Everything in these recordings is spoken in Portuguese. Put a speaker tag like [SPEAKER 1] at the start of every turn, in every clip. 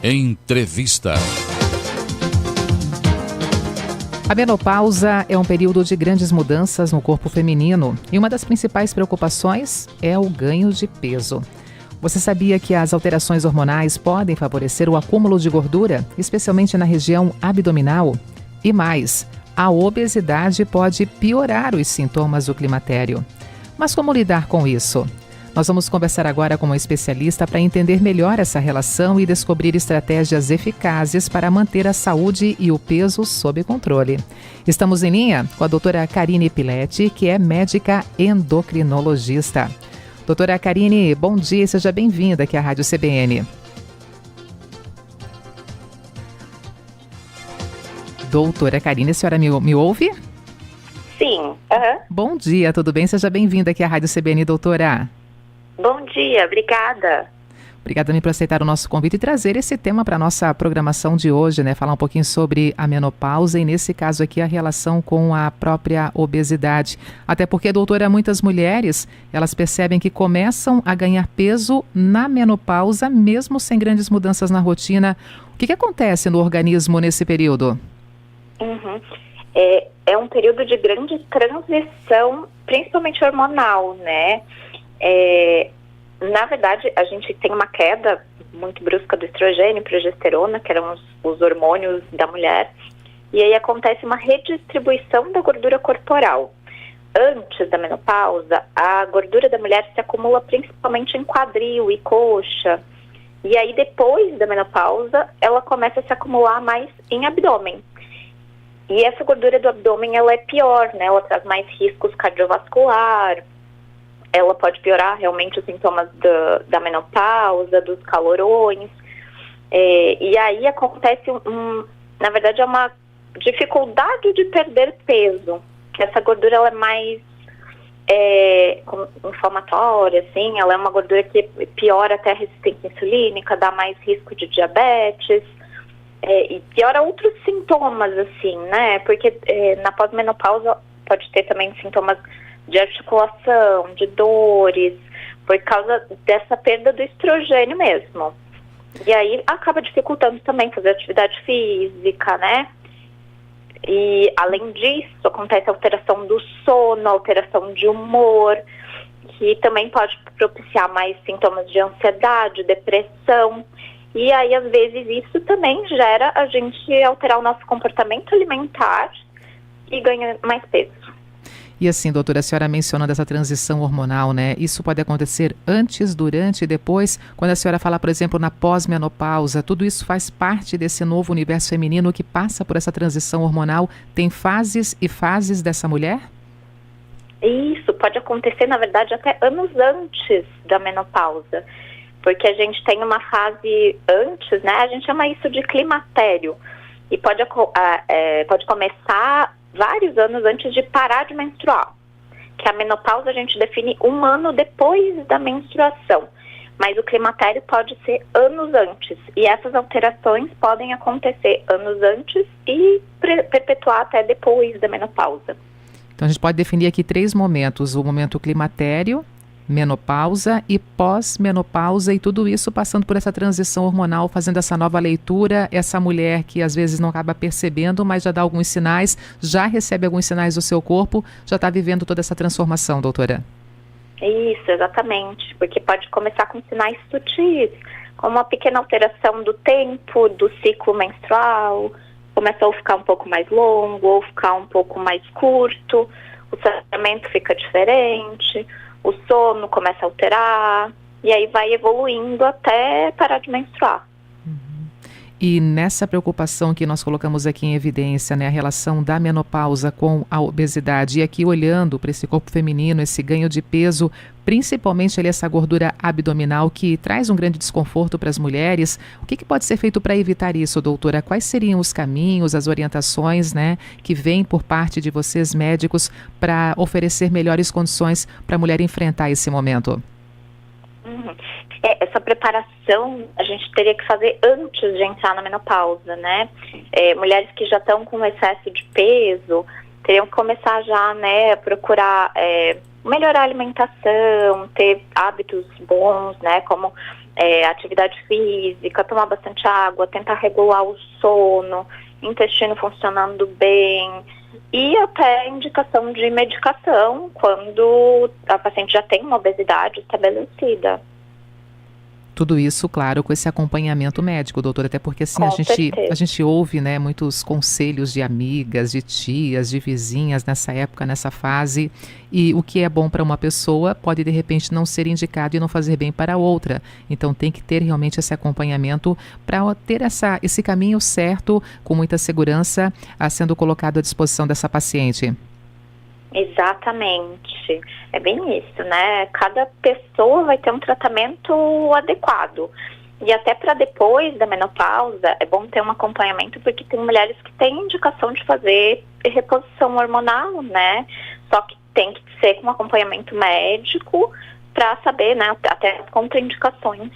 [SPEAKER 1] Entrevista.
[SPEAKER 2] A menopausa é um período de grandes mudanças no corpo feminino e uma das principais preocupações é o ganho de peso. Você sabia que as alterações hormonais podem favorecer o acúmulo de gordura, especialmente na região abdominal? E mais, a obesidade pode piorar os sintomas do climatério. Mas como lidar com isso? Nós vamos conversar agora com uma especialista para entender melhor essa relação e descobrir estratégias eficazes para manter a saúde e o peso sob controle. Estamos em linha com a doutora Karine Piletti, que é médica endocrinologista. Doutora Karine, bom dia e seja bem-vinda aqui à Rádio CBN. Doutora Karine, a senhora me ouve?
[SPEAKER 3] Sim.
[SPEAKER 2] Bom dia, tudo bem? Seja bem-vinda aqui à Rádio CBN, doutora.
[SPEAKER 3] Bom dia, obrigada.
[SPEAKER 2] Obrigada também por aceitar o nosso convite e trazer esse tema para a nossa programação de hoje, né? Falar um pouquinho sobre a menopausa e, nesse caso aqui, a relação com a própria obesidade. Até porque, doutora, muitas mulheres, elas percebem que começam a ganhar peso na menopausa, mesmo sem grandes mudanças na rotina. O que acontece no organismo nesse período?
[SPEAKER 3] É um período de grande transição, principalmente hormonal, né? Na verdade, a gente tem uma queda muito brusca do estrogênio e progesterona, que eram os hormônios da mulher, e aí acontece uma redistribuição da gordura corporal. Antes da menopausa, a gordura da mulher se acumula principalmente em quadril e coxa, e aí depois da menopausa, ela começa a se acumular mais em abdômen. E essa gordura do abdômen, ela é pior, né? Ela traz mais riscos cardiovascular, ela pode piorar realmente os sintomas da menopausa, dos calorões, e aí acontece, na verdade, é uma dificuldade de perder peso, que essa gordura ela é mais inflamatória, assim, ela é uma gordura que piora até a resistência insulínica, dá mais risco de diabetes, e piora outros sintomas, assim, né, porque na pós-menopausa pode ter também sintomas de articulação, de dores, por causa dessa perda do estrogênio mesmo. E aí acaba dificultando também fazer atividade física, né? E além disso, acontece alteração do sono, alteração de humor, que também pode propiciar mais sintomas de ansiedade, depressão. E aí, às vezes, isso também gera a gente alterar o nosso comportamento alimentar e ganhar mais peso.
[SPEAKER 2] E assim, doutora, a senhora mencionou dessa transição hormonal, né? Isso pode acontecer antes, durante e depois? Quando a senhora fala, por exemplo, na pós-menopausa, tudo isso faz parte desse novo universo feminino que passa por essa transição hormonal? Tem fases e fases dessa mulher?
[SPEAKER 3] Isso pode acontecer, na verdade, até anos antes da menopausa. Porque a gente tem uma fase antes, né? A gente chama isso de climatério. E pode começar vários anos antes de parar de menstruar, que a menopausa a gente define 1 ano depois da menstruação, mas o climatério pode ser anos antes, e essas alterações podem acontecer anos antes e perpetuar até depois da menopausa.
[SPEAKER 2] Então a gente pode definir aqui 3 momentos, o momento climatério, menopausa e pós-menopausa, e tudo isso passando por essa transição hormonal, fazendo essa nova leitura, essa mulher que às vezes não acaba percebendo, mas já dá alguns sinais, já recebe alguns sinais do seu corpo, já está vivendo toda essa transformação, doutora.
[SPEAKER 3] Isso, exatamente, porque pode começar com sinais sutis, como uma pequena alteração do tempo, do ciclo menstrual, começa a ficar um pouco mais longo, ou ficar um pouco mais curto, o sangramento fica diferente, o sono começa a alterar, e aí vai evoluindo até parar de menstruar.
[SPEAKER 2] E nessa preocupação que nós colocamos aqui em evidência, né, a relação da menopausa com a obesidade, e aqui olhando para esse corpo feminino, esse ganho de peso, principalmente ali essa gordura abdominal que traz um grande desconforto para as mulheres, o que pode ser feito para evitar isso, doutora? Quais seriam os caminhos, as orientações, né, que vêm por parte de vocês médicos para oferecer melhores condições para a mulher enfrentar esse momento?
[SPEAKER 3] Essa preparação a gente teria que fazer antes de entrar na menopausa, né? Mulheres que já estão com excesso de peso teriam que começar já, né, a procurar melhorar a alimentação, ter hábitos bons, né, como atividade física, tomar bastante água, tentar regular o sono, intestino funcionando bem, e até indicação de medicação quando a paciente já tem uma obesidade estabelecida.
[SPEAKER 2] Tudo isso, claro, com esse acompanhamento médico, doutora, até porque assim a gente ouve, né, muitos conselhos de amigas, de tias, de vizinhas nessa época, nessa fase, e o que é bom para uma pessoa pode de repente não ser indicado e não fazer bem para outra. Então tem que ter realmente esse acompanhamento para ter esse caminho certo, com muita segurança, sendo colocado à disposição dessa paciente.
[SPEAKER 3] Exatamente, é bem isso, né? Cada pessoa vai ter um tratamento adequado. E até para depois da menopausa, é bom ter um acompanhamento, porque tem mulheres que têm indicação de fazer reposição hormonal, né? Só que tem que ser com acompanhamento médico para saber, né, até as contraindicações.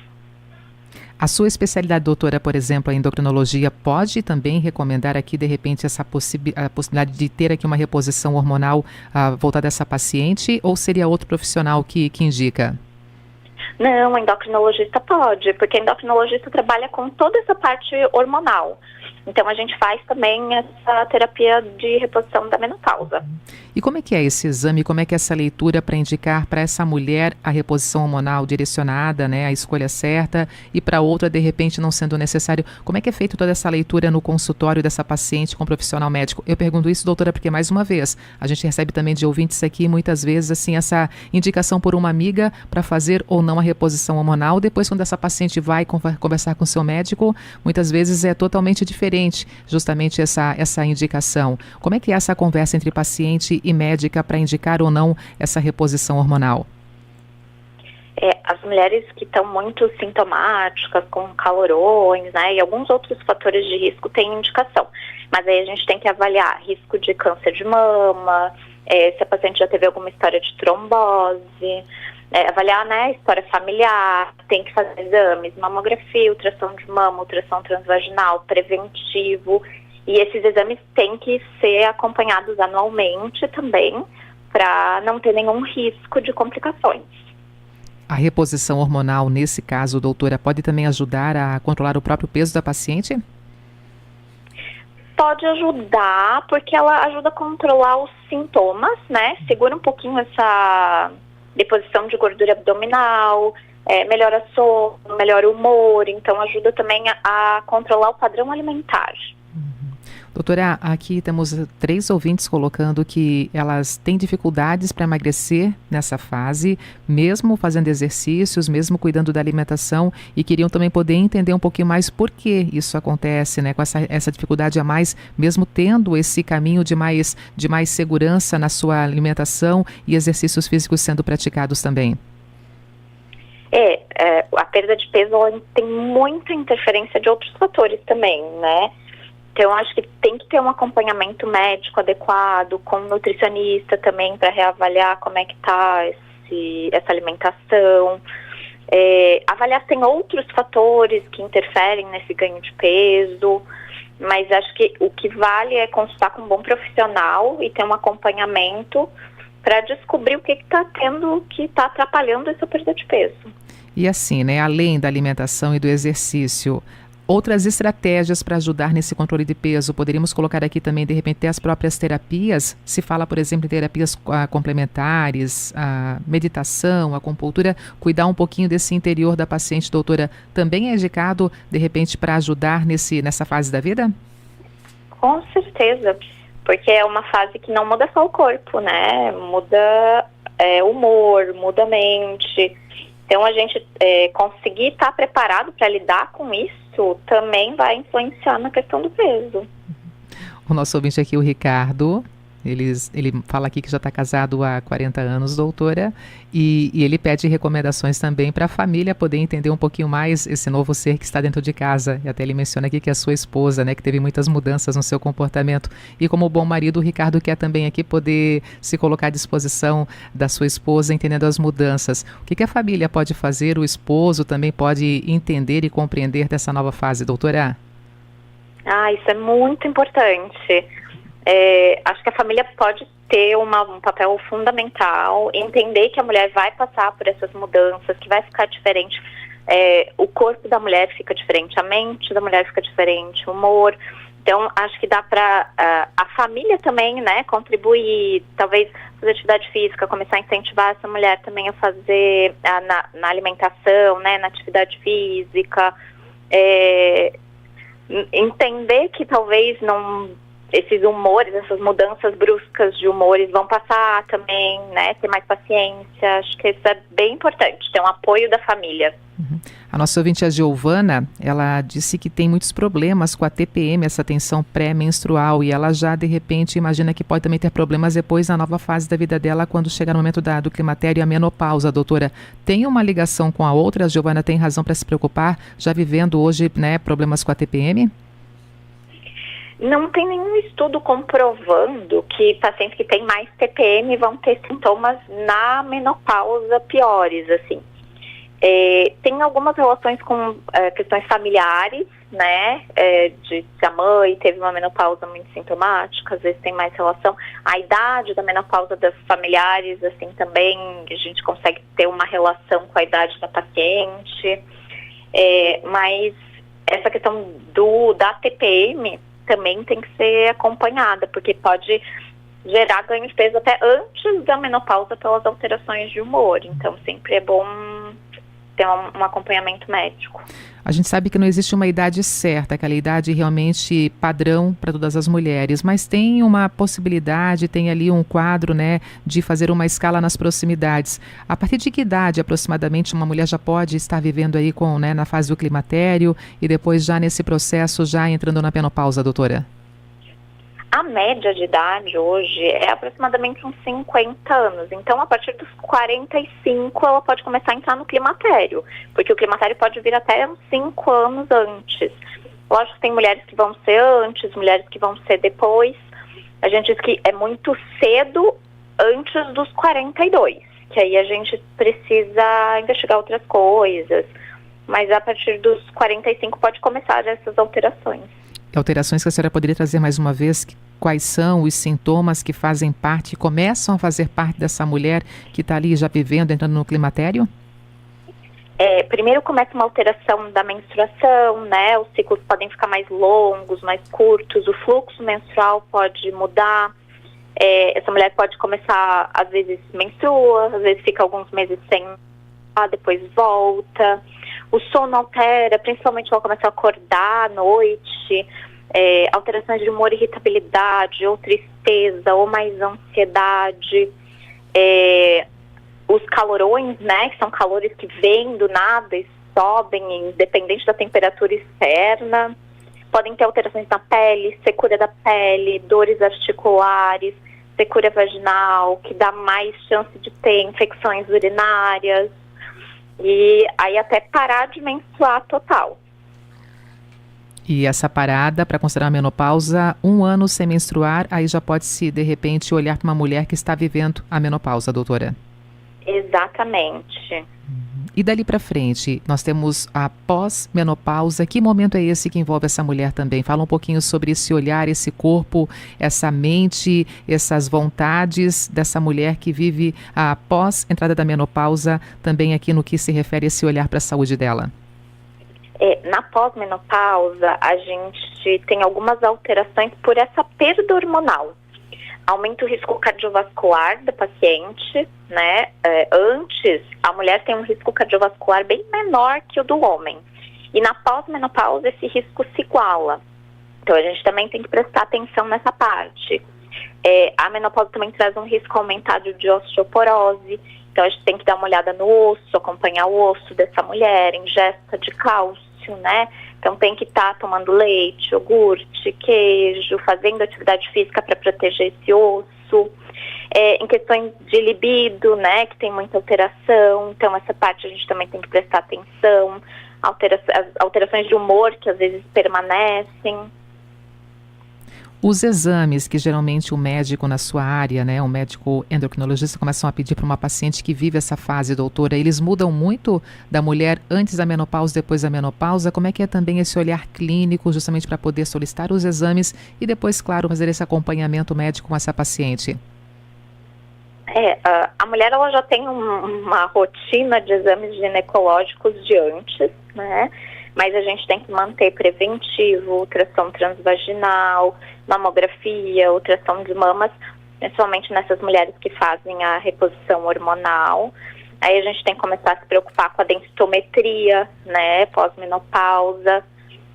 [SPEAKER 2] A sua especialidade, doutora, por exemplo, a endocrinologia, pode também recomendar aqui, de repente, a possibilidade de ter aqui uma reposição hormonal voltada a essa paciente, ou seria outro profissional que indica?
[SPEAKER 3] Não, o endocrinologista pode, porque o endocrinologista trabalha com toda essa parte hormonal. Então, a gente faz também essa terapia de reposição da menopausa.
[SPEAKER 2] E como é que é esse exame, como é que é essa leitura para indicar para essa mulher a reposição hormonal direcionada, né, a escolha certa, e para outra, de repente, não sendo necessário? Como é que é feita toda essa leitura no consultório dessa paciente com o profissional médico? Eu pergunto isso, doutora, porque, mais uma vez, a gente recebe também de ouvintes aqui, muitas vezes, assim, essa indicação por uma amiga para fazer ou não a reposição hormonal. Depois, quando essa paciente vai conversar com o seu médico, muitas vezes é totalmente diferente, justamente essa indicação. Como é que é essa conversa entre paciente e médica para indicar ou não essa reposição hormonal?
[SPEAKER 3] As mulheres que estão muito sintomáticas, com calorões, né, e alguns outros fatores de risco têm indicação. Mas aí a gente tem que avaliar risco de câncer de mama, se a paciente já teve alguma história de trombose, avaliar, né, história familiar, tem que fazer exames, mamografia, ultrassom de mama, ultrassom transvaginal, preventivo, e esses exames têm que ser acompanhados anualmente também, para não ter nenhum risco de complicações.
[SPEAKER 2] A reposição hormonal, nesse caso, doutora, pode também ajudar a controlar o próprio peso da paciente?
[SPEAKER 3] Pode ajudar, porque ela ajuda a controlar os sintomas, né? Segura um pouquinho essa deposição de gordura abdominal, melhora sono, melhora o humor, então ajuda também a controlar o padrão alimentar.
[SPEAKER 2] Doutora, aqui temos 3 ouvintes colocando que elas têm dificuldades para emagrecer nessa fase, mesmo fazendo exercícios, mesmo cuidando da alimentação, e queriam também poder entender um pouquinho mais por que isso acontece, né, com essa dificuldade a mais, mesmo tendo esse caminho de mais segurança na sua alimentação e exercícios físicos sendo praticados também.
[SPEAKER 3] A perda de peso ela tem muita interferência de outros fatores também, né? Então, acho que tem que ter um acompanhamento médico adequado, com um nutricionista também, para reavaliar como é que está essa alimentação. Avaliar se tem outros fatores que interferem nesse ganho de peso, mas acho que o que vale é consultar com um bom profissional e ter um acompanhamento para descobrir o que está tendo, que está atrapalhando essa perda de peso.
[SPEAKER 2] E assim, né, além da alimentação e do exercício, outras estratégias para ajudar nesse controle de peso, poderíamos colocar aqui também, de repente, as próprias terapias. Se fala, por exemplo, em terapias complementares, a meditação, a acupuntura, cuidar um pouquinho desse interior da paciente, doutora, também é indicado, de repente, para ajudar nessa fase da vida?
[SPEAKER 3] Com certeza, porque é uma fase que não muda só o corpo, né? Muda o humor, muda a mente. Então, a gente conseguir estar preparado para lidar com isso também vai influenciar na questão do peso.
[SPEAKER 2] O nosso ouvinte aqui, o Ricardo, ele fala aqui que já está casado há 40 anos, doutora, e ele pede recomendações também para a família poder entender um pouquinho mais esse novo ser que está dentro de casa. E até ele menciona aqui que é a sua esposa, né, que teve muitas mudanças no seu comportamento. E como bom marido, o Ricardo quer também aqui poder se colocar à disposição da sua esposa, entendendo as mudanças. O que a família pode fazer, o esposo também pode entender e compreender dessa nova fase, doutora?
[SPEAKER 3] Isso é muito importante. Acho que a família pode ter um papel fundamental, entender que a mulher vai passar por essas mudanças, que vai ficar diferente. O corpo da mulher fica diferente, a mente da mulher fica diferente, o humor. Então, acho que dá para a família também, né, contribuir, talvez fazer atividade física, começar a incentivar essa mulher também a fazer na alimentação, né, na atividade física, entender que talvez esses humores, essas mudanças bruscas de humores vão passar também, né, ter mais paciência. Acho que isso é bem importante, ter um apoio da família.
[SPEAKER 2] Uhum. A nossa ouvinte, a Giovana, ela disse que tem muitos problemas com a TPM, essa tensão pré-menstrual, e ela já, de repente, imagina que pode também ter problemas depois na nova fase da vida dela, quando chegar no momento do climatério e a menopausa. Doutora, tem uma ligação com a outra? A Giovana tem razão para se preocupar, já vivendo hoje, né, problemas com a TPM?
[SPEAKER 3] Não tem nenhum estudo comprovando que pacientes que têm mais TPM vão ter sintomas na menopausa piores, assim. Tem algumas relações com questões familiares, né, de se a mãe teve uma menopausa muito sintomática, às vezes tem mais relação. A idade da menopausa das familiares, assim, também a gente consegue ter uma relação com a idade da paciente, mas essa questão da TPM também tem que ser acompanhada, porque pode gerar ganho de peso até antes da menopausa pelas alterações de humor. Então, sempre é bom ter um acompanhamento médico.
[SPEAKER 2] A gente sabe que não existe uma idade certa, aquela idade realmente padrão para todas as mulheres, mas tem uma possibilidade, tem ali um quadro, né, de fazer uma escala nas proximidades. A partir de que idade, aproximadamente, uma mulher já pode estar vivendo aí na fase do climatério e depois já nesse processo, já entrando na menopausa, doutora?
[SPEAKER 3] A média de idade hoje é aproximadamente uns 50 anos. Então, a partir dos 45, ela pode começar a entrar no climatério, porque o climatério pode vir até uns 5 anos antes. Lógico que tem mulheres que vão ser antes, mulheres que vão ser depois. A gente diz que é muito cedo antes dos 42, que aí a gente precisa investigar outras coisas. Mas a partir dos 45 pode começar essas alterações.
[SPEAKER 2] Alterações que a senhora poderia trazer mais uma vez, quais são os sintomas que fazem parte, começam a fazer parte dessa mulher que está ali já vivendo, entrando no climatério?
[SPEAKER 3] Primeiro começa uma alteração da menstruação, né? Os ciclos podem ficar mais longos, mais curtos, o fluxo menstrual pode mudar. Essa mulher pode começar, às vezes menstrua, às vezes fica alguns meses sem, depois volta. O sono altera, principalmente ela começa a acordar à noite, alterações de humor, irritabilidade, ou tristeza, ou mais ansiedade. Os calorões, né, que são calores que vêm do nada e sobem, independente da temperatura externa. Podem ter alterações na pele, secura da pele, dores articulares, secura vaginal, que dá mais chance de ter infecções urinárias. E aí até parar de menstruar total.
[SPEAKER 2] E essa parada, para considerar a menopausa, 1 ano sem menstruar, aí já pode-se, de repente, olhar para uma mulher que está vivendo a menopausa, doutora?
[SPEAKER 3] Exatamente.
[SPEAKER 2] E dali para frente, nós temos a pós-menopausa. Que momento é esse que envolve essa mulher também? Fala um pouquinho sobre esse olhar, esse corpo, essa mente, essas vontades dessa mulher que vive a pós-entrada da menopausa, também aqui no que se refere a esse olhar para a saúde dela.
[SPEAKER 3] Na pós-menopausa, a gente tem algumas alterações por essa perda hormonal. Aumenta o risco cardiovascular da paciente, né? Antes, a mulher tem um risco cardiovascular bem menor que o do homem. E na pós-menopausa, esse risco se iguala. Então, a gente também tem que prestar atenção nessa parte. A menopausa também traz um risco aumentado de osteoporose. Então, a gente tem que dar uma olhada no osso, acompanhar o osso dessa mulher, ingesta de cálcio, né? Então, tem que estar tomando leite, iogurte, queijo, fazendo atividade física para proteger esse osso. Em questões de libido, né, que tem muita alteração. Então, essa parte a gente também tem que prestar atenção. As alterações de humor que às vezes permanecem.
[SPEAKER 2] Os exames que geralmente o médico na sua área, né, o médico endocrinologista, começam a pedir para uma paciente que vive essa fase, doutora, eles mudam muito da mulher antes da menopausa, depois da menopausa? Como é que é também esse olhar clínico, justamente para poder solicitar os exames e depois, claro, fazer esse acompanhamento médico com essa paciente?
[SPEAKER 3] A mulher ela já tem uma rotina de exames ginecológicos de antes, né? Mas a gente tem que manter preventivo, ultrassom transvaginal, mamografia, ultrassom de mamas, principalmente nessas mulheres que fazem a reposição hormonal. Aí a gente tem que começar a se preocupar com a densitometria, né, pós-menopausa,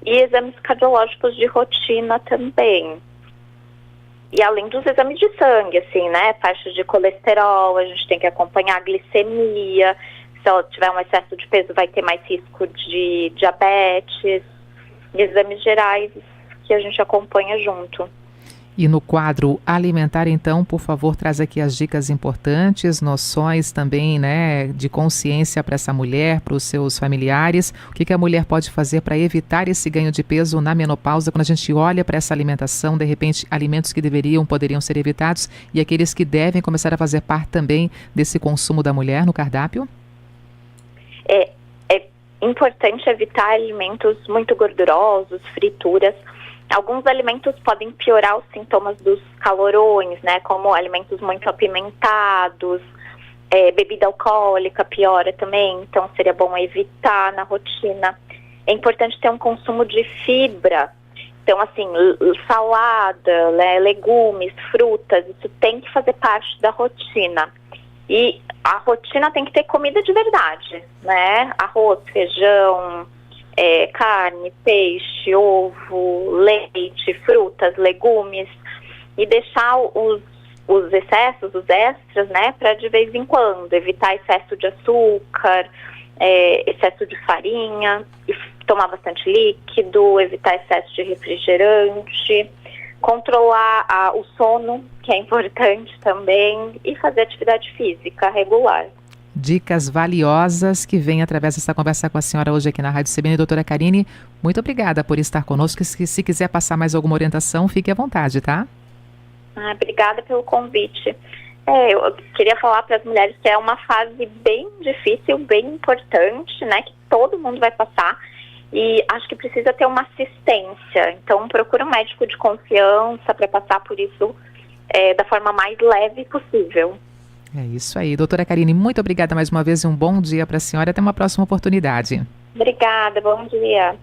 [SPEAKER 3] e exames cardiológicos de rotina também. E além dos exames de sangue, assim, né, taxa de colesterol, a gente tem que acompanhar a glicemia. Se ela tiver um excesso de peso, vai ter mais risco de diabetes, exames gerais que a gente acompanha junto.
[SPEAKER 2] E no quadro alimentar, então, por favor, traz aqui as dicas importantes, noções também, né, de consciência para essa mulher, para os seus familiares. O que a mulher pode fazer para evitar esse ganho de peso na menopausa, quando a gente olha para essa alimentação, de repente, alimentos que poderiam ser evitados e aqueles que devem começar a fazer parte também desse consumo da mulher no cardápio?
[SPEAKER 3] É importante evitar alimentos muito gordurosos, frituras. Alguns alimentos podem piorar os sintomas dos calorões, né? Como alimentos muito apimentados, bebida alcoólica piora também, então seria bom evitar na rotina. É importante ter um consumo de fibra. Então, assim, salada, legumes, frutas, isso tem que fazer parte da rotina. E a rotina tem que ter comida de verdade, né? Arroz, feijão, carne, peixe, ovo, leite, frutas, legumes, e deixar os excessos, os extras, né, para de vez em quando, evitar excesso de açúcar, excesso de farinha, e tomar bastante líquido, evitar excesso de refrigerante, controlar o sono, que é importante também, e fazer atividade física regular.
[SPEAKER 2] Dicas valiosas que vêm através dessa conversa com a senhora hoje aqui na Rádio CBN. Doutora Karine, muito obrigada por estar conosco. Se quiser passar mais alguma orientação, fique à vontade, tá?
[SPEAKER 3] Obrigada pelo convite. Eu queria falar para as mulheres que é uma fase bem difícil, bem importante, né? Que todo mundo vai passar. E acho que precisa ter uma assistência. Então, procura um médico de confiança para passar por isso da forma mais leve possível.
[SPEAKER 2] É isso aí. Doutora Karine, muito obrigada mais uma vez e um bom dia para a senhora. Até uma próxima oportunidade.
[SPEAKER 3] Obrigada, bom dia.